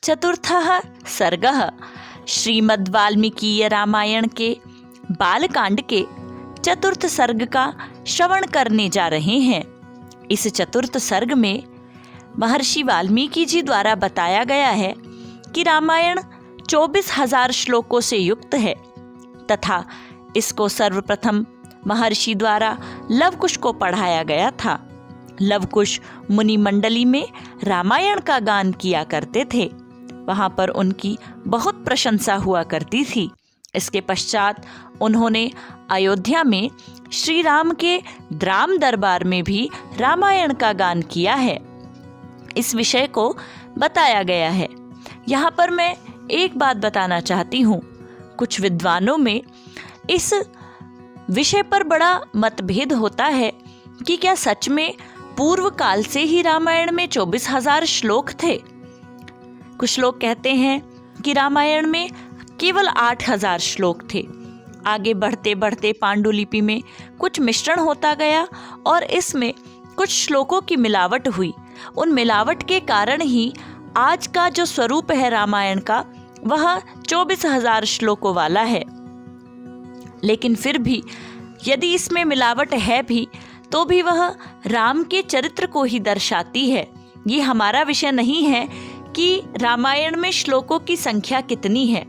चतुर्थः सर्गः श्रीमद् वाल्मीकीय रामायण के बालकांड के चतुर्थ सर्ग का श्रवण करने जा रहे हैं। इस चतुर्थ सर्ग में महर्षि वाल्मीकि जी द्वारा बताया गया है कि रामायण 24,000 श्लोकों से युक्त है तथा इसको सर्वप्रथम महर्षि द्वारा लवकुश को पढ़ाया गया था। लवकुश मुनि मंडली में रामायण का गान किया करते थे। वहां पर उनकी बहुत प्रशंसा हुआ करती थी। इसके पश्चात उन्होंने अयोध्या में श्री राम के द्राम दरबार में भी रामायण का गान किया है। इस विषय को बताया गया है। यहाँ पर मैं एक बात बताना चाहती हूँ। कुछ विद्वानों में इस विषय पर बड़ा मतभेद होता है कि क्या सच में पूर्व काल से ही रामायण में 24,000 श्लोक थे। कुछ लोग कहते हैं कि रामायण में केवल 8,000 श्लोक थे। आगे बढ़ते बढ़ते पांडुलिपि में कुछ मिश्रण होता गया और इसमें कुछ श्लोकों की मिलावट हुई। उन मिलावट के कारण ही आज का जो स्वरूप है रामायण का वह 24,000 श्लोकों वाला है। लेकिन फिर भी यदि इसमें मिलावट है भी तो भी वह राम के चरित्र को ही दर्शाती है। ये हमारा विषय नहीं है कि रामायण में श्लोकों की संख्या कितनी है।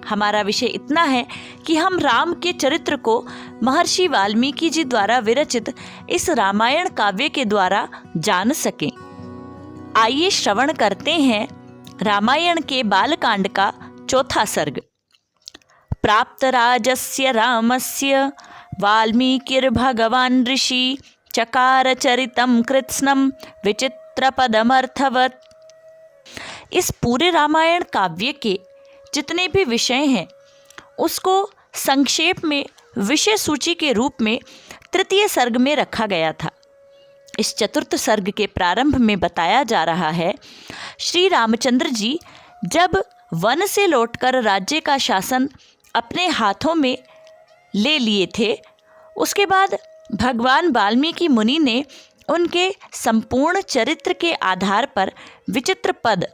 हमारा विषय इतना है कि हम राम के चरित्र को महर्षि वाल्मीकि जी द्वारा विरचित इस रामायण काव्य के द्वारा जान सकें। आइए श्रवण करते हैं रामायण के बालकांड का चौथा सर्ग। प्राप्त राजस्य रामस्य वाल्मीकिर्भगवान् ऋषि चकार चरितं कृत्स्नं विचित्रपदमर्थवत्। इस पूरे रामायण काव्य के जितने भी विषय हैं उसको संक्षेप में विषय सूची के रूप में तृतीय सर्ग में रखा गया था। इस चतुर्थ सर्ग के प्रारंभ में बताया जा रहा है, श्री रामचंद्र जी जब वन से लौटकर राज्य का शासन अपने हाथों में ले लिए थे, उसके बाद भगवान वाल्मीकि मुनि ने उनके संपूर्ण चरित्र के आधार पर विचित्र पद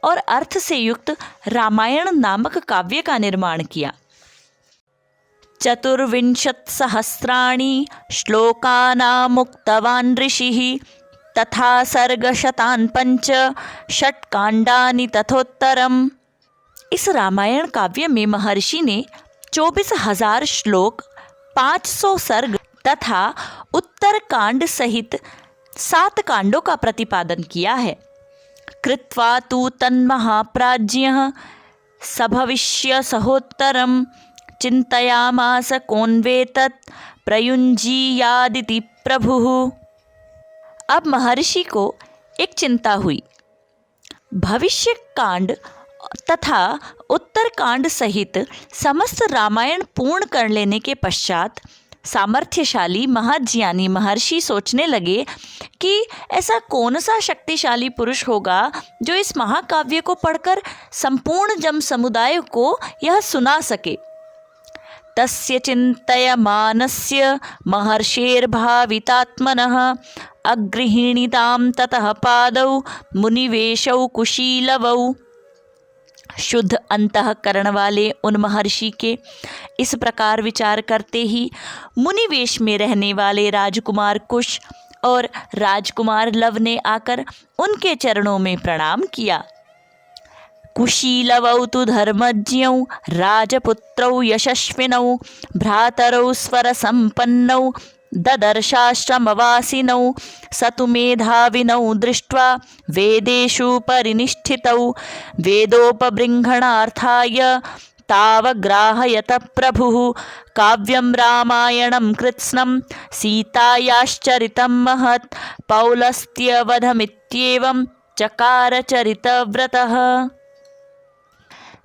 और अर्थ से युक्त रामायण नामक काव्य का निर्माण किया। 24,000 श्लोकानामुक्तवान् ऋषिः तथा सर्गशतान् 5 षट्काण्डानि तथोत्तरम्। इस रामायण काव्य में महर्षि ने 24,000 श्लोक, 500 सर्ग तथा उत्तर कांड सहित 7 कांडों का प्रतिपादन किया है। कृत्वा तु तन्महाप्राज्ञः सभविष्य सहोत्तरं चिन्तयामास कोन्वेतत् प्रयुञ्जीयादिति प्रभुः। अब महर्षि को एक चिंता हुई। भविष्य कांड तथा उत्तर कांड सहित समस्त रामायण पूर्ण कर लेने के पश्चात सामर्थ्यशाली महाज्ञानी महर्षि सोचने लगे कि ऐसा कौन सा शक्तिशाली पुरुष होगा जो इस महाकाव्य को पढ़कर संपूर्ण जन समुदाय को यह सुना सके। तस्य चिन्तयमानस्य महर्षेर्भावितात्मनः अगृहीणीतां ततः पादौ मुनिवेशौ कुशीलवौ। शुद्ध अंतःकरण वाले उन महर्षि के इस प्रकार विचार करते ही मुनिवेश में रहने वाले राजकुमार कुश और राजकुमार लव ने आकर उनके चरणों में प्रणाम किया। कुशीलवौ तु धर्मज्ञौ राजपुत्रौ यशस्विनौ भ्रातरौ स्वरसम्पन्नौ ददर्शाश्रमवासिनौ सतु मेधाविनौ दृष्ट्वा वेदेषु परिनिष्ठितौ वेदोपबृंहणार्थाय तावग्राहयत प्रभुः काव्यं रामायणं कृत्स्नं सीतायाश्चरितं महत् पौलस्त्यवधमित्येवं चकार चरितव्रतः।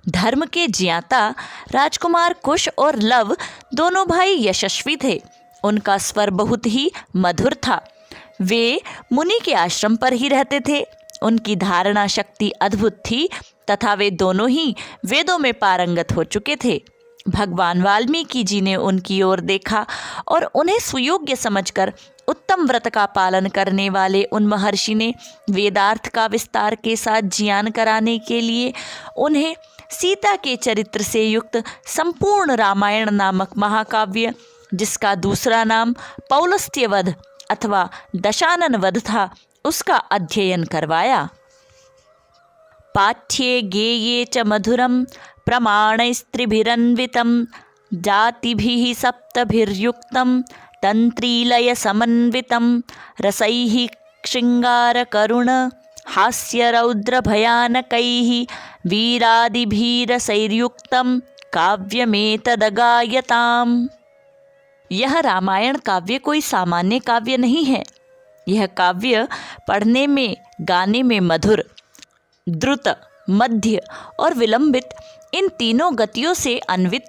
धर्म के ज्ञाता राजकुमार कुश और लव दोनों भाई यशस्वी थे। उनका स्वर बहुत ही मधुर था। वे मुनि के आश्रम पर ही रहते थे। उनकी धारणा शक्ति अद्भुत थी तथा वे दोनों ही वेदों में पारंगत हो चुके थे। भगवान वाल्मीकि जी ने उनकी ओर देखा और उन्हें सुयोग्य समझकर उत्तम व्रत का पालन करने वाले उन महर्षि ने वेदार्थ का विस्तार के साथ ज्ञान कराने के लिए उन्हें सीता के चरित्र से युक्त संपूर्ण रामायण नामक महाकाव्य, जिसका दूसरा नाम पौलस्त्यवध अथवा दशानन वध था, उसका अध्ययन करवाया। पाठ्ये गेये च मधुरं प्रमाणैस्त्रिभिरन्वितं जातिभिः सप्तभिर्युक्तं तन्त्रीलय समन्वितं रसैः शृङ्गारकरुण हास्यरौद्रभयानकैः वीरादिभिरसैर्युक्तं काव्यमेतदगायताम्। यह रामायण काव्य कोई सामान्य काव्य नहीं है। यह काव्य पढ़ने में, गाने में मधुर, द्रुत, मध्य और विलंबित इन तीनों गतियों से अन्वित,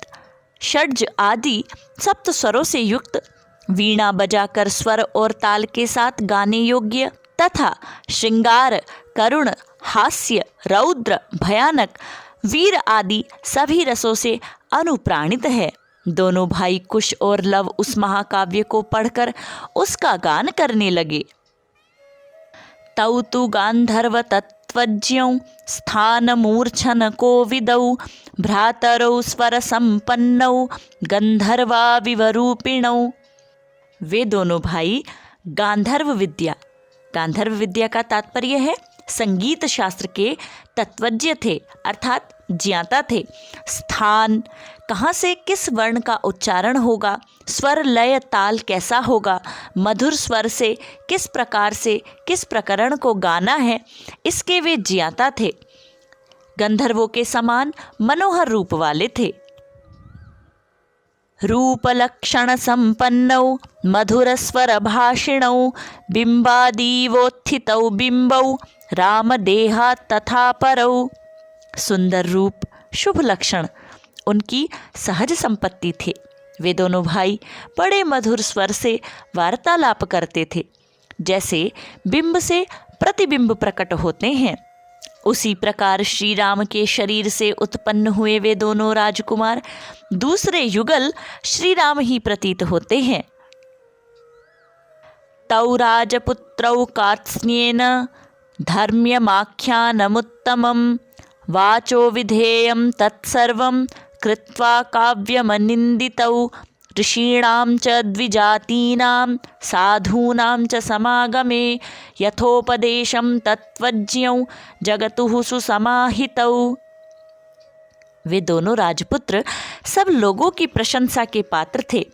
षड्ज आदि सप्त स्वरों से युक्त, वीणा बजाकर स्वर और ताल के साथ गाने योग्य तथा श्रृंगार, करुण, हास्य, रौद्र, भयानक, वीर आदि सभी रसों से अनुप्राणित है। दोनों भाई कुश और लव उस महाकाव्य को पढ़कर उसका गान करने लगे। तौ तु गांधर्व तत्त्वज्ञौ स्थान मूर्छन कोविदौ भ्रातरौ स्वर संपन्नौ गंधर्वा विवरूपिणौ। वे दोनों भाई गांधर्व विद्या का तात्पर्य है संगीत शास्त्र के तत्वज्ञ थे, अर्थात ज्ञाता थे। स्थान, कहाँ से किस वर्ण का उच्चारण होगा, स्वर लय ताल कैसा होगा, मधुर स्वर से किस प्रकार से किस प्रकरण को गाना है, इसके वे ज्ञाता थे। गंधर्वों के समान मनोहर रूप वाले थे। रूपलक्षण संपन्नौ मधुर स्वर भाषिणौ बिंबादीवोत्थितौ बिंबौ रामदेहा तथा परौ। सुंदर रूप, शुभ लक्षण उनकी सहज संपत्ति थे। वे दोनों भाई बड़े मधुर स्वर से वार्तालाप करते थे। जैसे बिंब से प्रतिबिंब प्रकट होते हैं, उसी प्रकार श्री राम के शरीर से उत्पन्न हुए वे दोनों राजकुमार दूसरे युगल श्री राम ही प्रतीत होते हैं। तौ राजपुत्रौ कार्त्स्न्येन धर्म्यमाख्यानमुत्तमं वाचो विधेयं तत्सर्वं कृत्वा काव्यमनिन्दितौ ऋषीणां च द्विजातीनां साधूनां च समागमे यथोपदेशं तत्त्वज्ञौ जगतुः सुसमाहितौ। वे दोनों राजपुत्र सब लोगों की प्रशंसा के पात्र थे।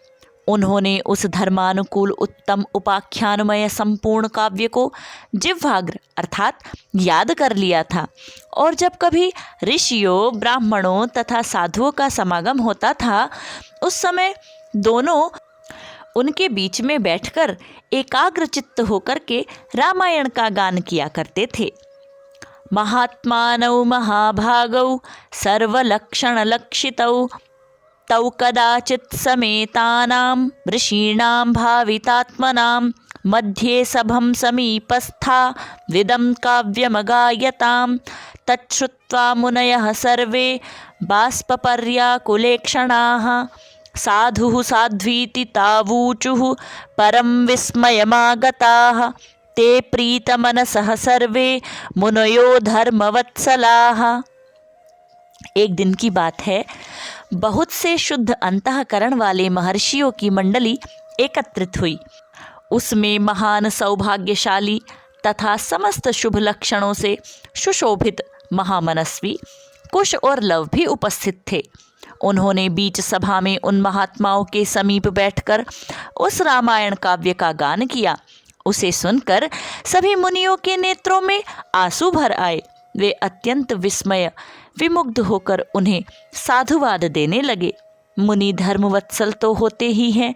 उन्होंने उस धर्मानुकूल उत्तम उपाख्यानमय संपूर्ण काव्य को जिह्वाग्र अर्थात याद कर लिया था, और जब कभी ऋषियों, ब्राह्मणों तथा साधुओं का समागम होता था, उस समय दोनों उनके बीच में बैठकर एकाग्र चित्त होकर के रामायण का गान किया करते थे। महात्मानौ महाभागौ सर्वलक्षणलक्षितौ तौ कदाचित् समेतानां ऋषीणां भावितात्मनां मध्ये सभं समीपस्था विदं काव्यमगायतां तच्छ्रुत्वा मुनयः सर्वे बाष्पपर्याकुलेक्षणाः साधुः साध्वीति तावूचुः परं विस्मयमागताः ते प्रीतमनसः सर्वे मुनयो धर्मवत्सलाः। एक दिन की बात है, बहुत से शुद्ध अंतःकरण वाले महर्षियों की मंडली एकत्रित हुई। उसमें महान सौभाग्यशाली तथा समस्त शुभ लक्षणों से सुशोभित महामनस्वी कुश और लव भी उपस्थित थे। उन्होंने बीच सभा में उन महात्माओं के समीप बैठकर उस रामायण काव्य का गान किया। उसे सुनकर सभी मुनियों के नेत्रों में आंसू भर आए। वे अत्यंत विमुग्ध होकर उन्हें साधुवाद देने लगे। मुनि धर्मवत्सल तो होते ही हैं,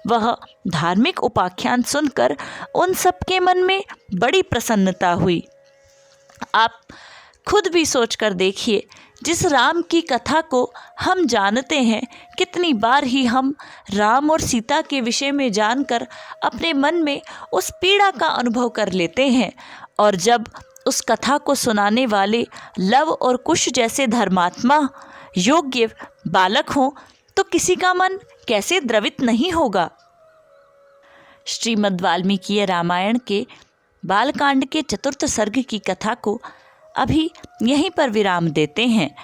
वह धार्मिक उपाख्यान सुनकर उन सबके मन में बड़ी प्रसन्नता हुई। आप खुद भी सोचकर देखिए, जिस राम की कथा को हम जानते हैं, कितनी बार ही हम राम और सीता के विषय में जानकर अपने मन में उस पीड़ा का अनुभव कर लेते हैं, और जब उस कथा को सुनाने वाले लव और कुश जैसे धर्मात्मा योग्य बालक हों तो किसी का मन कैसे द्रवित नहीं होगा। श्रीमद् वाल्मीकि रामायण के बालकांड के चतुर्थ सर्ग की कथा को अभी यहीं पर विराम देते हैं।